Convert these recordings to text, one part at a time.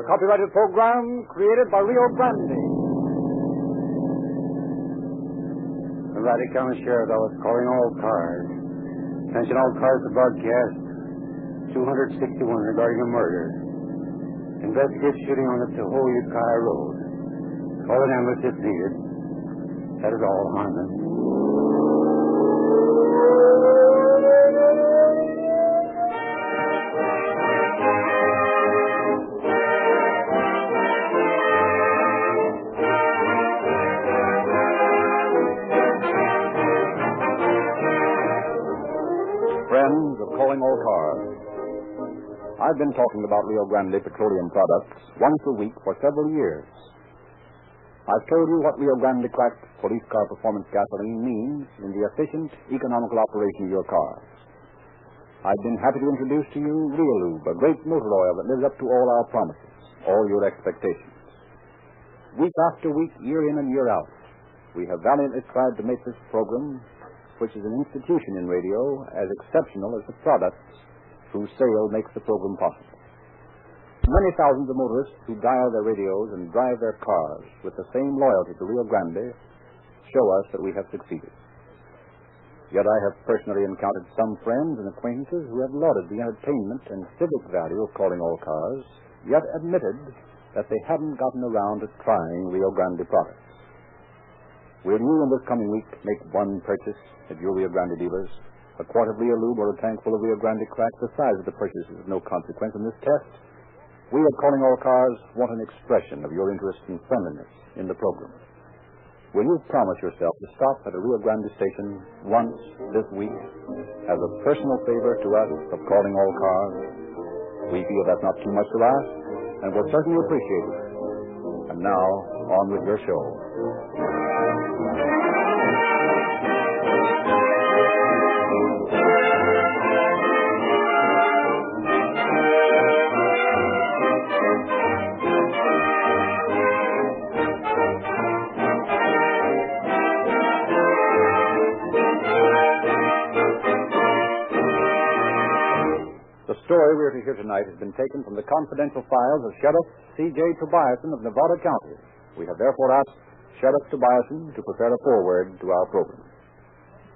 copyrighted program created by Rio Grande. The Valley County Sheriff, I was calling all cars. Attention all cars to broadcast 261 regarding a murder. Investigate shooting on the Tahoe Ukiah Road. Call an ambulance if needed. That is all, Harmon. Friends of Calling All Cars, I've been talking about Rio Grande petroleum products once a week for several years. I've told you what Rio Grande cracked police car performance gasoline means in the efficient, economical operation of your cars. I've been happy to introduce to you Reolube, a great motor oil that lives up to all our promises, all your expectations. Week after week, year in and year out, we have valiantly tried to make this program, which is an institution in radio, as exceptional as the products whose sale makes the program possible. Many thousands of motorists who dial their radios and drive their cars with the same loyalty to Rio Grande show us that we have succeeded. Yet I have personally encountered some friends and acquaintances who have lauded the entertainment and civic value of calling all cars, yet admitted that they haven't gotten around to trying Rio Grande products. Will you in this coming week make one purchase at your Rio Grande dealers? A quart of Reolube or a tank full of Rio Grande crack? The size of the purchase is of no consequence in this test. We at Calling All Cars want an expression of your interest and friendliness in the program. Will you promise yourself to stop at a Rio Grande station once this week as a personal favor to us of Calling All Cars? We feel that's not too much to ask, and we'll certainly appreciate it. And now, on with your show. The story we are to hear tonight has been taken from the confidential files of Sheriff C.J. Tobiasen of Nevada County. We have therefore asked Sheriff Tobiasen to prepare a foreword to our program.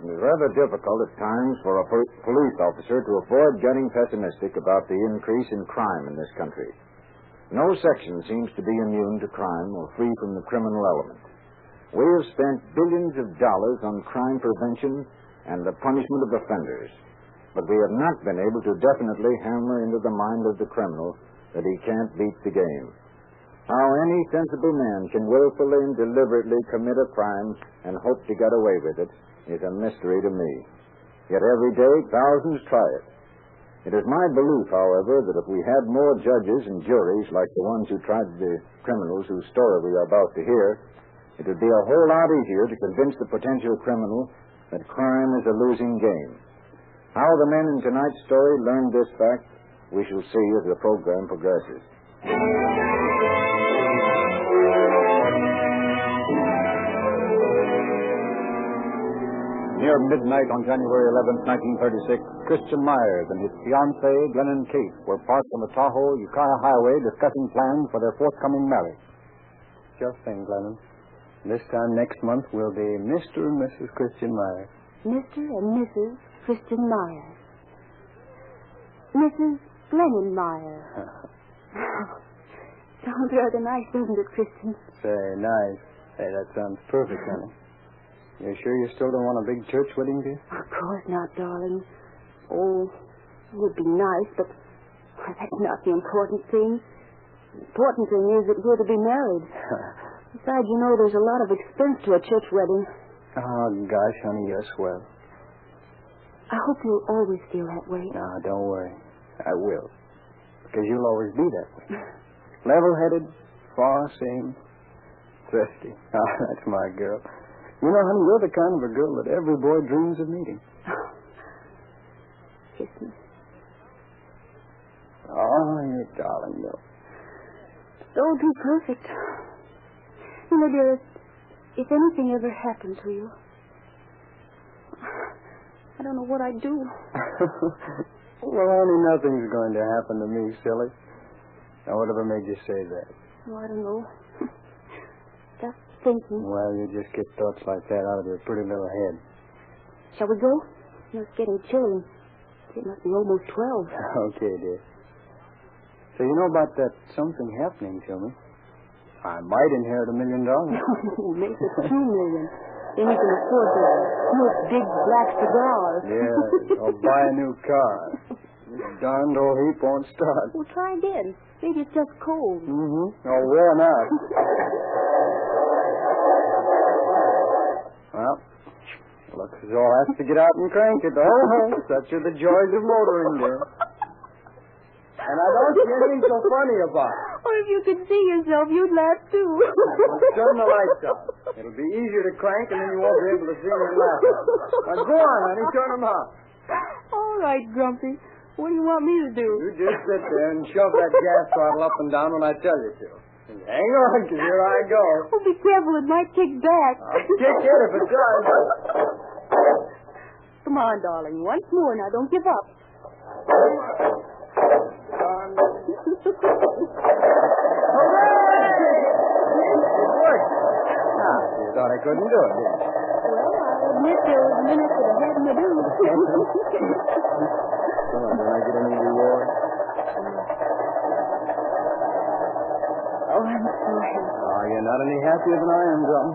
It is rather difficult at times for a police officer to avoid getting pessimistic about the increase in crime in this country. No section seems to be immune to crime or free from the criminal element. We have spent billions of dollars on crime prevention and the punishment of offenders, but we have not been able to definitely hammer into the mind of the criminal that he can't beat the game. How any sensible man can willfully and deliberately commit a crime and hope to get away with it is a mystery to me. Yet every day, thousands try it. It is my belief, however, that if we had more judges and juries like the ones who tried the criminals whose story we are about to hear, it would be a whole lot easier to convince the potential criminal that crime is a losing game. How the men in tonight's story learned this fact, we shall see as the program progresses. Near midnight on January 11th, 1936, Christian Myers and his fiancée, Glennon Case, were parked on the Tahoe Ukiah Highway discussing plans for their forthcoming marriage. Just think, Glennon. This time next month we'll be Mr. and Mrs. Christian Myers. Mr. and Mrs. Christian Myers. Mrs. Glennon Myers. Sounds rather nice, doesn't it, Christian? Say, nice. Hey, that sounds perfect, honey. You sure you still don't want a big church wedding, dear? Of course not, darling. Oh, it would be nice, but that's not the important thing. The important thing is that we're to be married. Besides, you know, there's a lot of expense to a church wedding. Oh, gosh, honey, you're swell. I hope you'll always feel that way. No, don't worry. I will. Because you'll always be that way. Level-headed, far-seeing, thrifty. Ah, that's my girl. You know, honey, you're the kind of a girl that every boy dreams of meeting. Kiss me. Oh, you darling, you. So too perfect. You know, dear, if anything ever happened to you, I don't know what I'd do. Well, honey, nothing's going to happen to me, silly. Now, whatever made you say that? Oh, I don't know. Just thinking. Well, you just get thoughts like that out of your pretty little head. Shall we go? It's getting chilly. It must be almost 12. Okay, dear. So you know about that something happening to me? I might inherit $1 million. Make it 2 million. Then you can afford to smoke big black cigars. Yeah, or buy a new car. This darned old heap won't start. Well, try again. Maybe it's just cold. Mm-hmm. Or worn out. Well, looks as though I'll have to get out and crank it, though. Such are the joys of motoring, dear. And I don't see anything so funny about it. Or if you could see yourself, you'd laugh, too. Well, turn the lights out. It'll be easier to crank, and then you won't be able to see me and laugh. Now, go on, honey. Turn them out. All right, Grumpy. What do you want me to do? You just sit there and shove that gas throttle up and down when I tell you to. And hang on, because here I go. Oh, be careful. It might kick back. I'll kick it if it does. Come on, darling. Once more. Now, don't give up. You thought I couldn't do it, did you? Well, I admit there was minutes that I had to do. Come on, don't I get any reward? Oh, I'm so happy. Oh, you're not any happier than I am, John.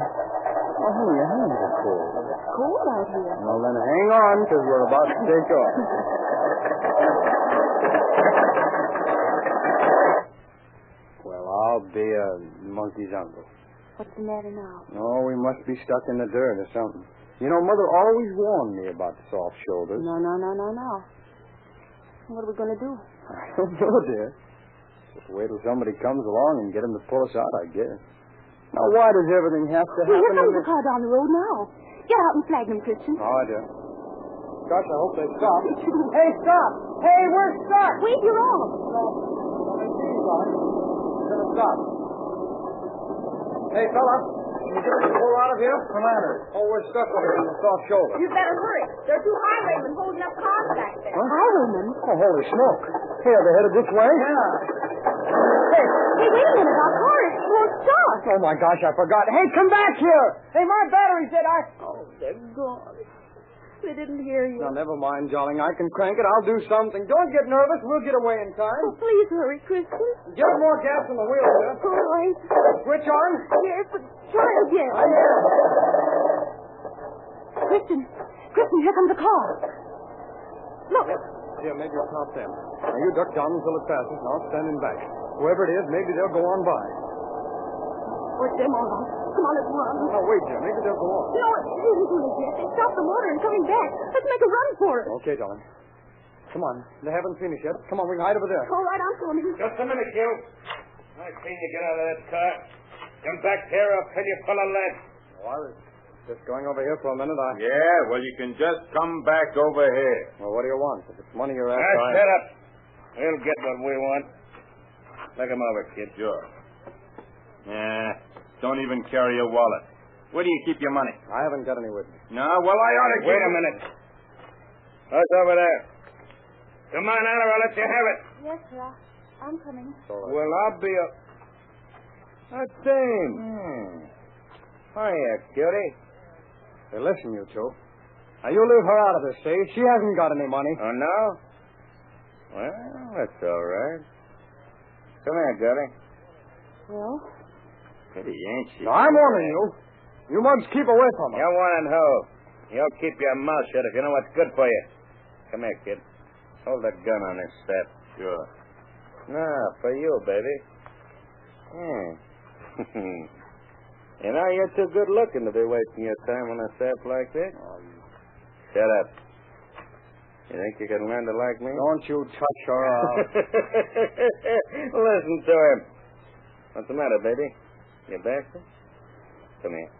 Oh, your hands are cold. It's cold out here. Well, then hang on, because we're about to take off. Well, I'll be a monkey's uncle. What's the matter now? Oh, we must be stuck in the dirt or something. You know, Mother always warned me about soft shoulders. No. What are we going to do? I don't know, dear. Just wait till somebody comes along and get him to pull us out, I guess. Now, why does everything have to Well, happen? here comes the car down the road now. Get out and flag them, Christian. Oh, I do. Gosh, I hope they stop. Hey, stop! Hey, we're stuck! Wait, you're off. No, they see you, John. We're going to stop. Hey, fella, can you get us a pull out of here? Commander. Oh, we're stuck over here in the soft shoulder. You better hurry. There are 2 highwaymen holding up cars back there. Huh? Highwaymen? Oh, holy smoke. Hey, are they headed this way? Yeah. Hey, Hey, wait a minute. Our car is won't start. oh, my gosh, I forgot. Hey, come back here. Hey, my battery's dead. Oh, they're gone. They didn't hear you. Now, never mind, darling. I can crank it. I'll do something. Don't get nervous. We'll get away in time. Oh, please hurry, Christian. Get more gas on the wheel, dear. All right. Switch on. Yes, but try again. I am. Christian, here comes the car. Look. Here, maybe you'll stop them. Now, you duck down until it passes, and I'll stand in back. Whoever it is, maybe they'll go on by. Oh, it's them all right. Come on, let's run. Now, wait, dear. Maybe they'll go on. No, it isn't too late yet. They stopped the motor and coming back. Let's make a run for it. Okay, darling. Come on. They haven't finished yet. Come on, we can hide over there. All right, I'm coming. Just a minute, you. I seen you get out of that car. Come back here, I'll fill you full of lead. Oh, I was just going over here for a minute. Yeah, well, you can just come back over here. Well, what do you want? If it's money you're after, Shut up. We'll get what we want. Look him over, kid. Sure. Yeah, don't even carry your wallet. Where do you keep your money? I haven't got any with me. No, well, I ought to Wait a minute. What's over there? Come on, Anna, I'll let you have it. Yes, sir. I'm coming. Well, I'll be a... That thing. Hiya, cutie. Hey, listen, you two. Now, you leave her out of this, see? She hasn't got any money. Oh, no? Well, that's all right. Come here, Gutty. Well? Pretty, ain't she? Now, I'm warning you. You must keep away from her. You want who? You'll keep your mouth shut if you know what's good for you. Come here, kid. Hold that gun on this strap. Sure. No, for you, baby. You know, you're too good looking to be wasting your time on a strap like that. Shut up. You think you can learn to like me? Don't you touch her. Listen to him. What's the matter, baby? You bastard? Come here.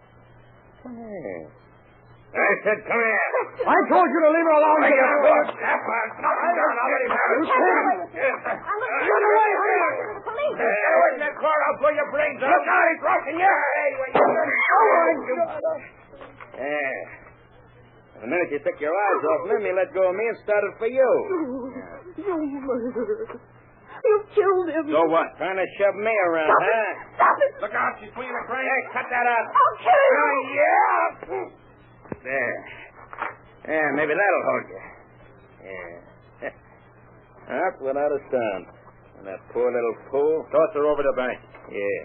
Come here. I said come here. I told you to leave her alone. Bring your foot. Knock him down. I'll let him have it. Run away, honey. Get away from that car. I'll blow your brains out. Look out. He's rushing you. Yeah. The minute you took your eyes off him, he let go of me and started for you. You murderer. You killed him. So what? Trying to shove me around, Stop huh? it. Stop it. Look out, she's swinging the crane. Hey, cut that out. I'll kill you. Oh, yeah. There. Yeah, maybe that'll hold you. Yeah. Up without a sound. And that poor little fool. Toss her over the bank. Yeah.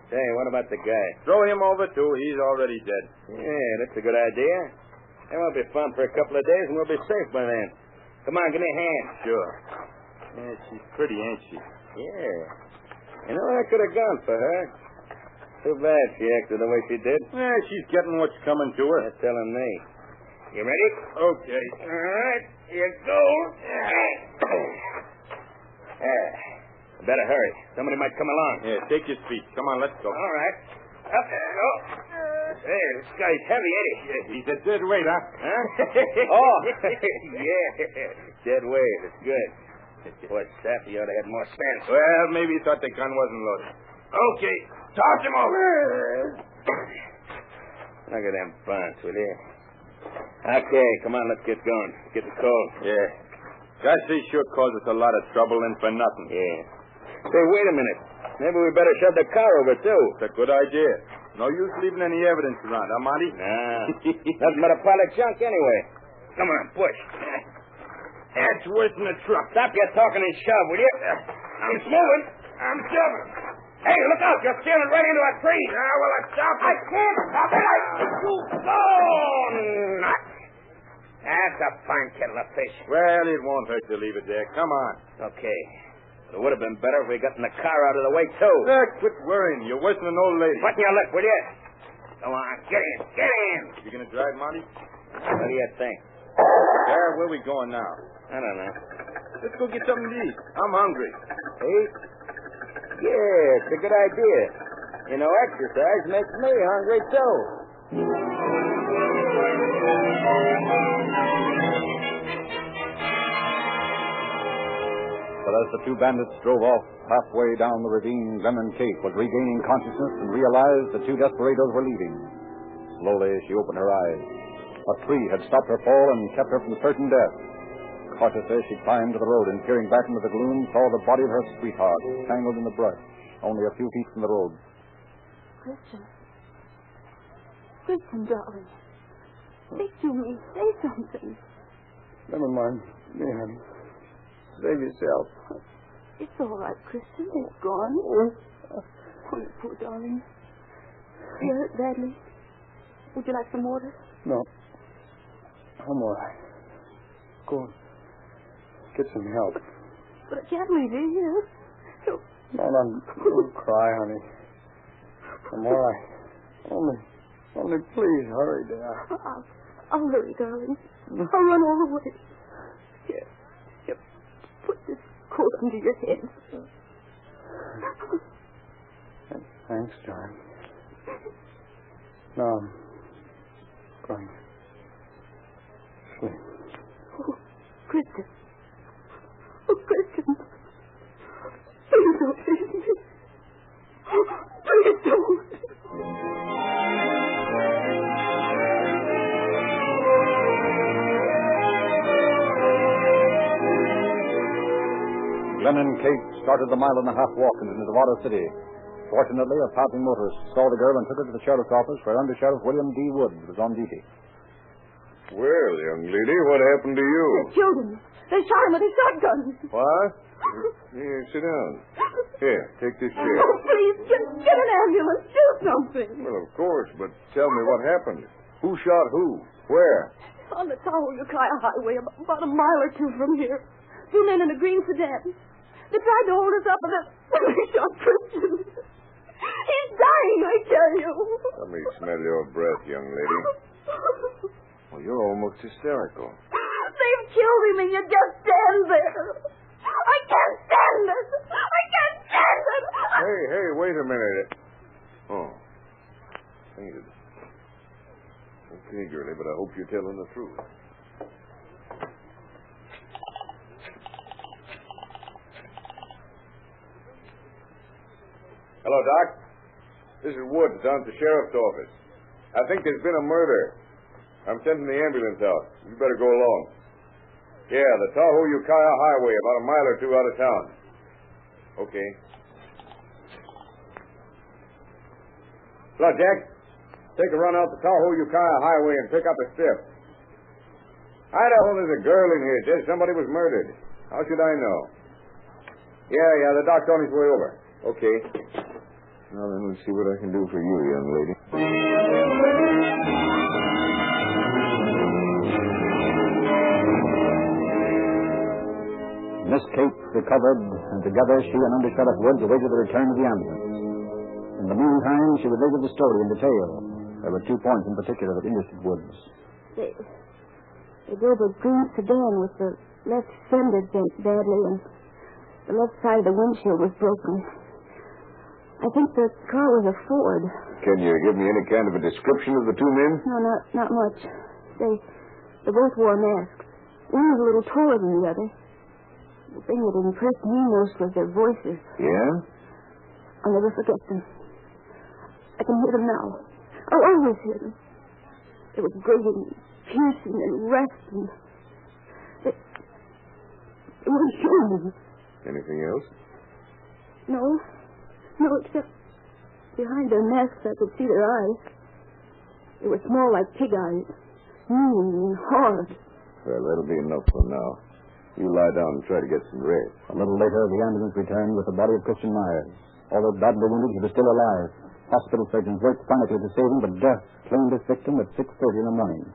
Say, what about the guy? Throw him over, too. He's already dead. Yeah, that's a good idea. It won't be fun for a couple of days, and we'll be safe by then. Come on, give me a hand. Sure. Yeah, she's pretty, ain't she? Yeah. You know, I could have gone for her. Too bad she acted the way she did. Yeah, she's getting what's coming to her. You're telling me. You ready? Okay. All right. Here goes. Better hurry. Somebody might come along. Yeah, take your feet. Come on, let's go. All right. Up there. Go. Hey, this guy's heavy, ain't he? He's a dead weight, huh? Huh? Oh. Yeah. Dead weight. It's good. Boy, Sap, you ought to have more sense. Well, maybe he thought the gun wasn't loaded. Okay. Toss him over. Look at them bunts, will you? Okay, come on, let's get going. It's getting cold. Yeah. Gosh, they sure caused us a lot of trouble and for nothing. Yeah. Say, wait a minute. Maybe we better shove the car over, too. It's a good idea. No use leaving any evidence around, huh, Monty? Nah. Nothing but a pile of junk anyway. Come on, push. That's worse than a truck. Stop your talking and shove, will you? I'm moving. I'm shoving. Hey, look out. You're steering right into a tree. Well, let's stop it. I can't stop it. Nuts. That's a fine kettle of fish. Well, it won't hurt to leave it there. Come on. Okay. It would have been better if we got in the car out of the way, too. Quit worrying. You're worse than an old lady. Button your lip, will you? Come on, get in. Get in. You gonna drive, Monty? What do you think? Yeah, where are we going now? I don't know. Let's go get something to eat. I'm hungry. Hey? Yeah, it's a good idea. You know, exercise makes me hungry, too. But as the two bandits drove off halfway down the ravine, Glennon Kate was regaining consciousness and realized the two desperados were leaving. Slowly, she opened her eyes. A tree had stopped her fall and kept her from certain death. Cautiously, she climbed to the road and, peering back into the gloom, saw the body of her sweetheart tangled in the brush, only a few feet from the road. Christian. Christian, darling. Speak to me. Say something. Never mind me, honey. Save yourself. It's all right, Christian. It's gone. Oh, you poor darling. You hurt badly. Would you like some water? No. I'm all right. Go. Get some help. But I can't leave you here. So... Don't cry, honey. I'm all right. Only please hurry, dear. I'll hurry, darling. I'll run all the way. Here. Put this coat under your head. Thanks, John. Now I'm going to sleep. Oh, Kristen. Oh, Kristen. Please don't leave me. Please don't. Glennon Kate started the mile-and-a-half walk into Nevada City. Fortunately, a passing motorist saw the girl and took her to the sheriff's office where Under Sheriff William D. Woods was on duty. Well, young lady, what happened to you? They killed him. They shot him with a shotgun. What? Here, sit down. Here, take this chair. Oh, please, get an ambulance. Do something. Well, of course, but tell me what happened. Who shot who? Where? On the Tahoe Highway, about a mile or two from here. Two men in a green sedan. They tried to hold us up, and they shot Christian. He's dying, I tell you. Let me smell your breath, young lady. Well, you're almost hysterical. They've killed him, and you just stand there. I can't stand it. I can't stand it. Hey, wait a minute. Oh. Fainted. Okay, girlie, but I hope you're telling the truth. Hello, Doc. This is Woods down at the sheriff's office. I think there's been a murder. I'm sending the ambulance out. You better go along. Yeah, the Tahoe Ukiah Highway, about a mile or two out of town. Okay. Look, Jack. Take a run out the Tahoe Ukiah Highway and pick up a strip. Idaho, there's a girl in here. Says somebody was murdered. How should I know? Yeah, the doc's on his way over. Okay. Now then, let's see what I can do for you, young lady. Miss Kate recovered, and together she and Under Sheriff Woods awaited the return of the ambulance. In the meantime, she related the story in detail. There were 2 points in particular that interested Woods. They drove a green sedan with the left fender bent badly, and the left side of the windshield was broken. I think the car was a Ford. Can you give me any kind of a description of the two men? No, not much. They both wore masks. One was a little taller than the other. The thing that impressed me most was their voices. Yeah? I'll never forget them. I can hear them now. I'll always hear them. They were grating, piercing, and rasping. They weren't human. Anything else? No, except behind their masks I could see their eyes. They were small like pig eyes, mean and hard. Well, that'll be enough for now. You lie down and try to get some rest. A little later, the ambulance returned with the body of Christian Myers. Although badly wounded, he was still alive. Hospital surgeons worked frantically to save him, but death claimed his victim at 6:30 in the morning.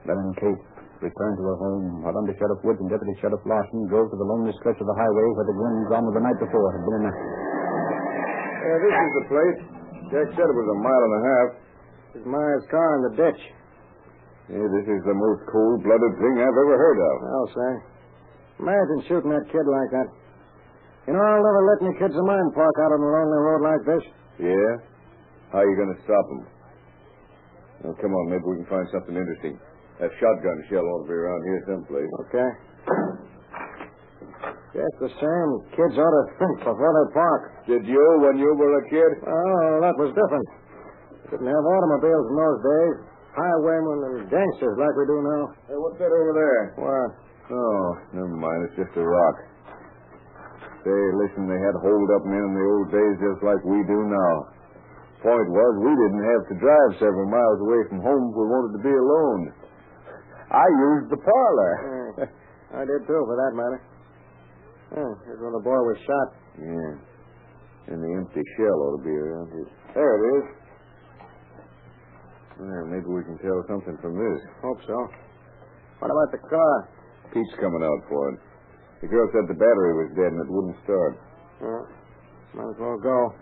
Then Kate returned to her home, while Under Sheriff Woods and Deputy Sheriff Larson drove to the lonely stretch of the highway where the grim drama of the night before had been enacted. Yeah, this is the place. Jack said it was a mile and a half. There's Myers' car in the ditch. Yeah, this is the most cold-blooded thing I've ever heard of. I'll say. Imagine shooting that kid like that. You know, I'll never let any kids of mine park out on a lonely road like this. Yeah? How are you going to stop them? Well, come on, maybe we can find something interesting. That shotgun shell ought to be around here someplace. Okay. Just the same, kids ought to think before they park. Did you when you were a kid? Oh, that was different. Didn't have automobiles in those days. Highwaymen and gangsters like we do now. Hey, what's that over there? What? Oh, never mind. It's just a rock. Say, listen, they had hold-up men in the old days just like we do now. Point was, we didn't have to drive several miles away from home if we wanted to be alone. I used the parlor. I did, too, for that matter. Here's where the boy was shot. Yeah. And the empty shell ought to be around here. There it is. Well, maybe we can tell something from this. Hope so. What about the car? Pete's coming out for it. The girl said the battery was dead and it wouldn't start. Well, might as well go.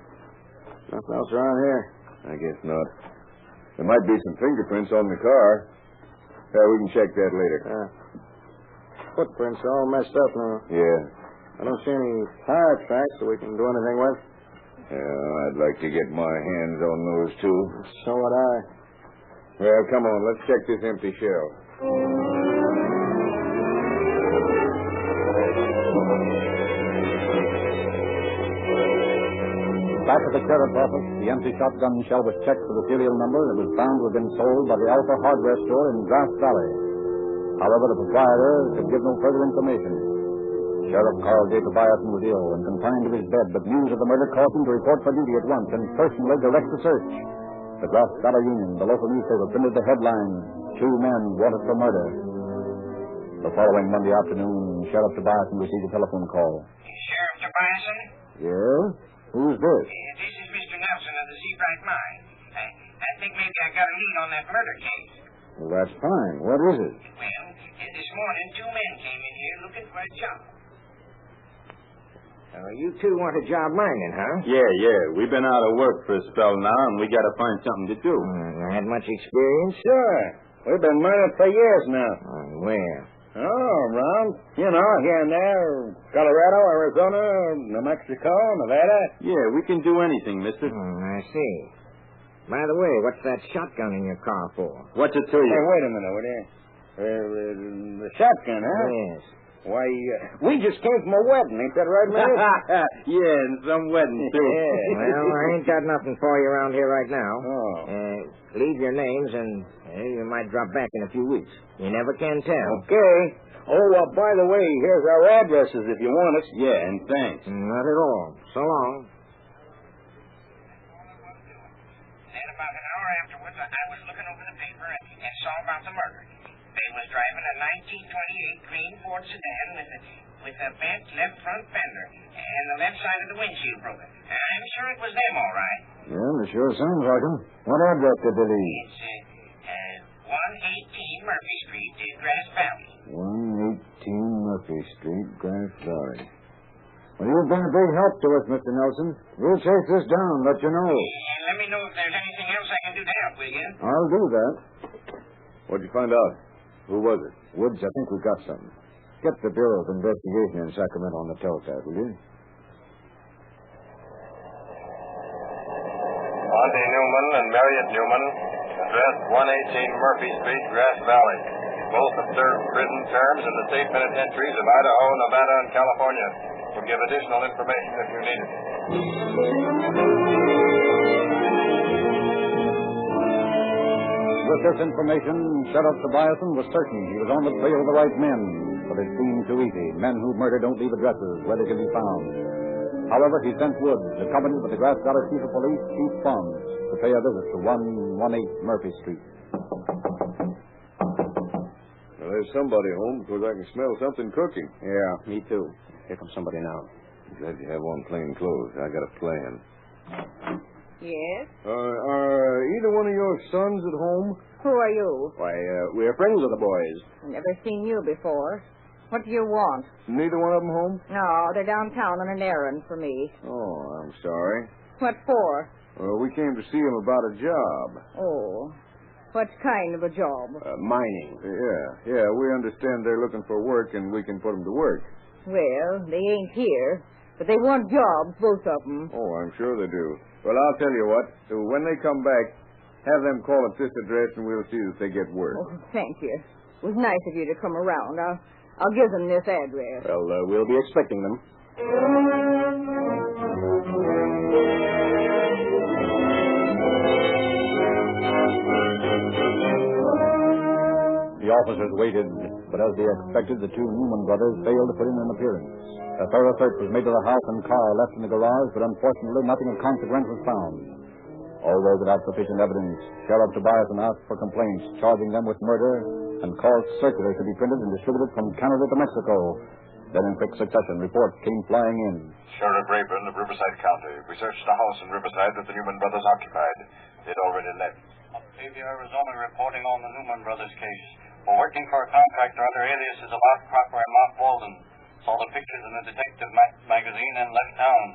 Nothing else around here. I guess not. There might be some fingerprints on the car. Yeah, we can check that later. Footprints are all messed up now. Yeah. I don't see any tire tracks that we can do anything with. Yeah, I'd like to get my hands on those, too. So would I. Well, come on, let's check this empty shell. Back at the sheriff's office, the empty shotgun shell was checked for the serial number and it was found to have been sold by the Alpha Hardware store in Grass Valley. However, the proprietor could give no further information. Sheriff Carl J. Tobiasen was ill and confined to his bed, but news of the murder caused him to report for duty at once and personally direct the search. The Grass Valley Union, the local newspaper, printed the headline, 2 men wanted for murder. The following Monday afternoon, Sheriff Tobiasen received a telephone call. Sheriff Tobiasen? Yeah? Who's this? This is Mr. Nelson of the Seabright Mine. I think maybe I got a lead on that murder case. Well, that's fine. What is it? Well, this morning 2 men came in here looking for a job. You two want a job mining, huh? Yeah. We've been out of work for a spell now, and we got to find something to do. Had much experience? Sure. We've been mining for years now. Where? Oh, around, here and there. Colorado, Arizona, New Mexico, Nevada. Yeah, we can do anything, mister. I see. By the way, what's that shotgun in your car for? What's it to you? Hey, wait a minute, will you? The shotgun, huh? Yes. Why, we just came from a wedding. Ain't that right, man? Yeah, and some wedding, too. Well, I ain't got nothing for you around here right now. Oh. Leave your names, and you might drop back in a few weeks. You never can tell. Okay. Oh, by the way, here's our addresses if you want us. Yeah, and thanks. Not at all. So long. Then about an hour afterwards, I was looking over the paper and saw about the murder. They was driving a 1928 green Ford sedan with a bent left front fender and the left side of the windshield broken. I'm sure it was them, all right. Yeah, it sure sounds like him. What address did they leave? It's 118 Murphy Street, Grass Valley. 118 Murphy Street, Grass Valley. Well, you've been a big help to us, Mr. Nelson. We'll chase this down, let you know. And let me know if there's anything else I can do to help, will you? I'll do that. What'd you find out? Who was it? Woods, I think we've got something. Get the Bureau of Investigation in Sacramento on the teletype, will you? Monty Newman and Marriott Newman, address 118 Murphy Street, Grass Valley. Both have served prison terms in the state penitentiaries of Idaho, Nevada, and California. We'll give additional information if you need it. With this information, Sheriff Tobiason was certain he was on the trail of the right men, but it seemed too easy. Men who murder don't leave addresses where they can be found. However, he sent Woods, accompanied with the Grass Valley Chief of Police, Chief Fung, to pay a visit to 118 Murphy Street. Well, there's somebody home because I can smell something cooking. Yeah, me too. Here comes somebody now. Glad you have on plain clothes. I got a plan. Yes? Are either one of your sons at home? Who are you? Why, we're friends of the boys. Never seen you before. What do you want? Neither one of them home? No, they're downtown on an errand for me. Oh, I'm sorry. What for? Well, we came to see him about a job. Oh, what kind of a job? Mining. Yeah, we understand they're looking for work and we can put them to work. Well, they ain't here, but they want jobs, both of them. Oh, I'm sure they do. Well, I'll tell you what. When they come back, have them call at this address and we'll see that they get work. Oh, thank you. It was nice of you to come around. I'll give them this address. Well, we'll be expecting them. The officers waited, but as they expected, the two Newman brothers failed to put in an appearance. A thorough search was made of the house and car left in the garage, but unfortunately nothing of consequence was found. Although without sufficient evidence, Sheriff Tobiason asked for complaints charging them with murder and caused circulars to be printed and distributed from Canada to Mexico. Then in quick succession, reports came flying in. Sheriff Rayburn of Riverside County. We searched the house in Riverside that the Newman brothers occupied. They'd already left. Octavia, Arizona, reporting on the Newman brothers case. We're working for a contractor under aliases of Art Crocker and Mark Walden. Saw the pictures in the detective magazine and left town.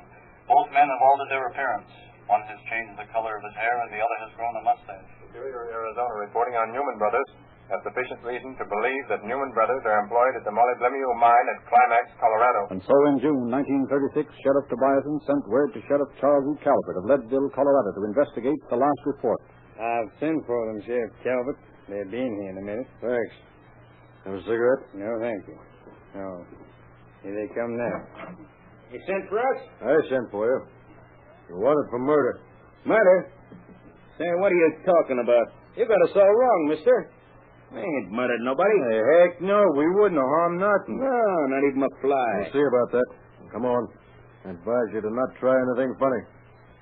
Both men have altered their appearance. One has changed the color of his hair and the other has grown a mustache. Superior, Arizona, reporting on Newman brothers. Have sufficient reason to believe that Newman brothers are employed at the molybdenum mine at Climax, Colorado. And so in June 1936, Sheriff Tobiason sent word to Sheriff Charles E. Calvert of Leadville, Colorado, to investigate the last report. I've sent for them, Sheriff Calvert. They'll be in here in a minute. Thanks. Have a cigarette? No, thank you. No. Here they come now. You sent for us? I sent for you. You're wanted for murder. Murder? Say, what are you talking about? You got us all wrong, mister. We ain't murdered nobody. Hey, heck no, we wouldn't have harmed nothing. No, not even a fly. We'll see about that. Come on. I advise you to not try anything funny.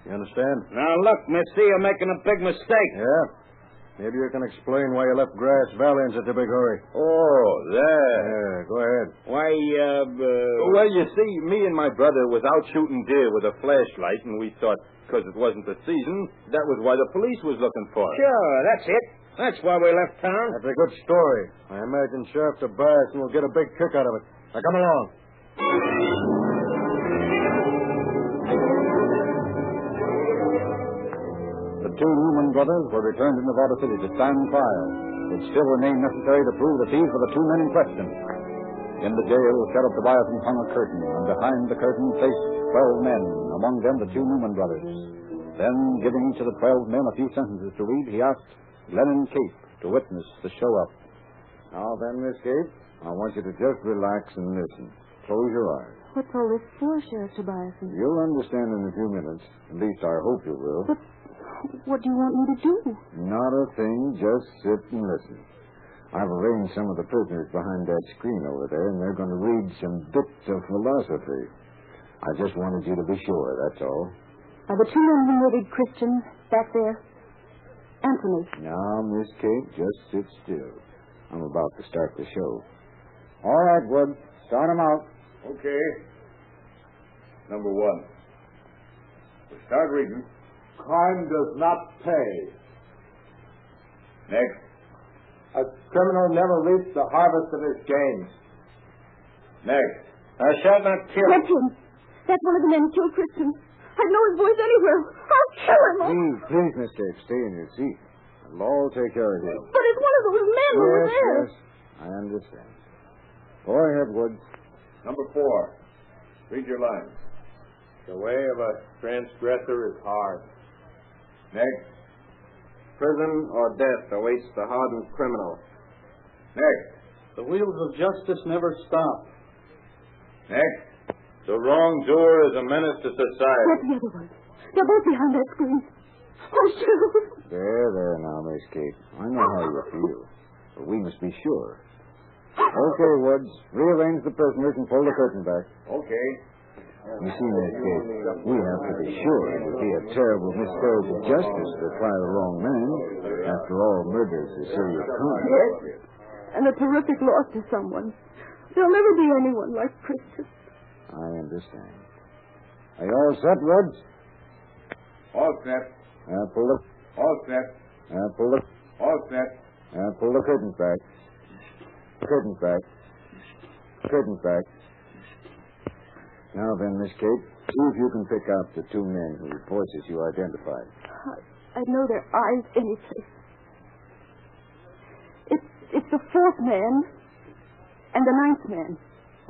You understand? Now, look, mister, you're making a big mistake. Yeah? Maybe you can explain why you left Grass Valley in such a big hurry. Oh, that. Yeah, go ahead. Why, Well, you see, me and my brother was out shooting deer with a flashlight, and we thought, because it wasn't the season, that was why the police was looking for us. Sure, that's it. That's why we left town. That's a good story. I imagine Sheriff Tobiason will get a big kick out of it. Now, come along. The two Newman brothers were returned to Nevada City to stand trial. It still remained necessary to prove the thieves were the two men in question. In the jail, Sheriff Tobiason hung a curtain, and behind the curtain faced 12 men, among them the two Newman brothers. Then, giving each of the 12 men a few sentences to read, he asked Lennon Cape to witness the show-up. Now then, Miss Cape, I want you to just relax and listen. Close your eyes. What's all this for, Sheriff Tobiason? You'll understand in a few minutes. At least I hope you will. But what do you want me to do? Not a thing. Just sit and listen. I've arranged some of the prisoners behind that screen over there, and they're going to read some bits of philosophy. I just wanted you to be sure, that's all. Are the two men who murdered Christian back there? Anthony. Now, Miss Kate, just sit still. I'm about to start the show. All right, Wood. Start 'em out. Okay. Number 1. We'll start reading. Crime does not pay. Next. A criminal never reaps the harvest of his gains. Next. Thou shalt not kill. That's him. That's one of the men who killed Christian. I know his voice anywhere. I'll kill him. Please, Miss Kate, stay in your seat. I'll all take care of you. But it's one of those men over there. Yes, I understand. Go ahead, Wood. Number 4. Read your lines. The way of a transgressor is hard. Next. Prison or death awaits the hardened criminal. Next. The wheels of justice never stop. Next. The wrongdoer is a menace to society. That's the other one. They're both behind that screen. Oh, shoot. There now, Miss Kate. I know how you feel, but we must be sure. Okay, Woods. Rearrange the prisoners and pull the curtain back. Okay. You see, Miss Kate, we have to be sure it would be a terrible miscarriage of justice to try the wrong man. After all, murder is a serious crime. Yes. And a terrific loss to someone. There'll never be anyone like Christian. I understand. Are you all set, Woods? All set. Pull the... All set. Pull the... All set. Pull the curtains back. Curtains back. Curtains back. Now then, Miss Kate, see if you can pick out the two men whose voices you identified. I know their eyes any place. It's the 4th man and the 9th man.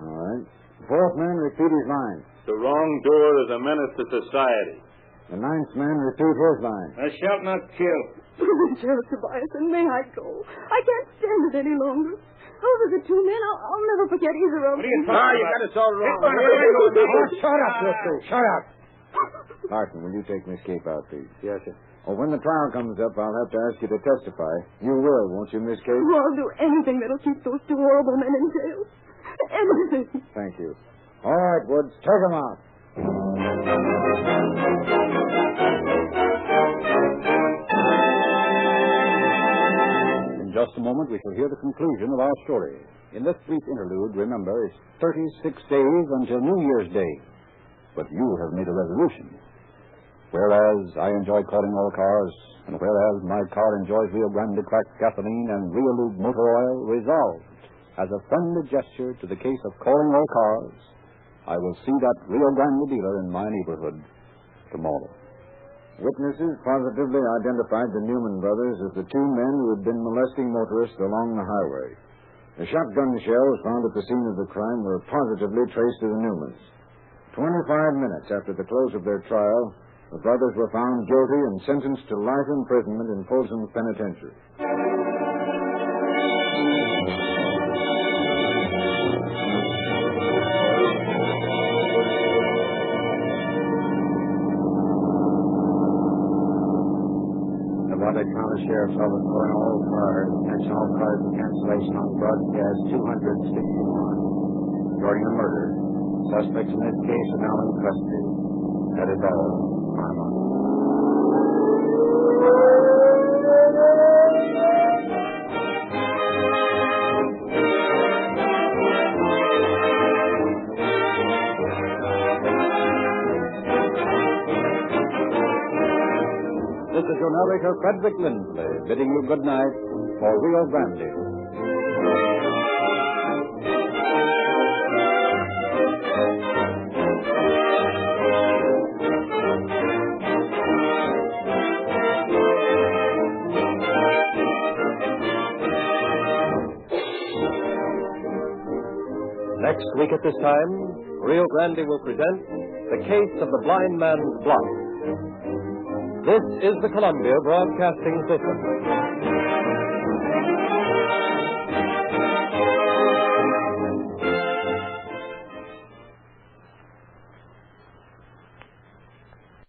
All right. The 4th man, repeat his line. The wrongdoer is a menace to society. The 9th man, repeat his line. Thou shalt not kill. Sheriff Tobias, and may I go? I can't stand it any longer. Those are the 2 men. I'll never forget either of them. What are you talking about? You got us all wrong. Shut up, you two. Shut up. Martin, will you take Miss Kate out, please? Yes, sir. Oh, when the trial comes up, I'll have to ask you to testify. You will, won't you, Miss Kate? Oh, I'll do anything that'll keep those 2 horrible men in jail. Anything. Thank you. All right, Woods, take them out. In just a moment, we shall hear the conclusion of our story. In this brief interlude, remember, it's 36 days until New Year's Day. But you have made a resolution. Whereas I enjoy calling all cars, and whereas my car enjoys Rio Grande cracked gasoline and Rio Lube motor oil, resolved, as a friendly gesture to the case of calling all cars, I will see that Rio Grande dealer in my neighborhood tomorrow. Witnesses positively identified the Newman brothers as the 2 men who had been molesting motorists along the highway. The shotgun shells found at the scene of the crime were positively traced to the Newmans. 25 minutes after the close of their trial, the brothers were found guilty and sentenced to life imprisonment in Folsom Penitentiary. The County Sheriff's Office calling all cars. Attention all cars for cancellation on broadcast 261. Regarding a murder. Suspects in this case are now in custody. That is all. I'm on. This is your narrator, Frederick Lindley, bidding you good night for Rio Grande. Next week at this time, Rio Grande will present The Case of the Blind Man's Block. This is the Columbia Broadcasting System.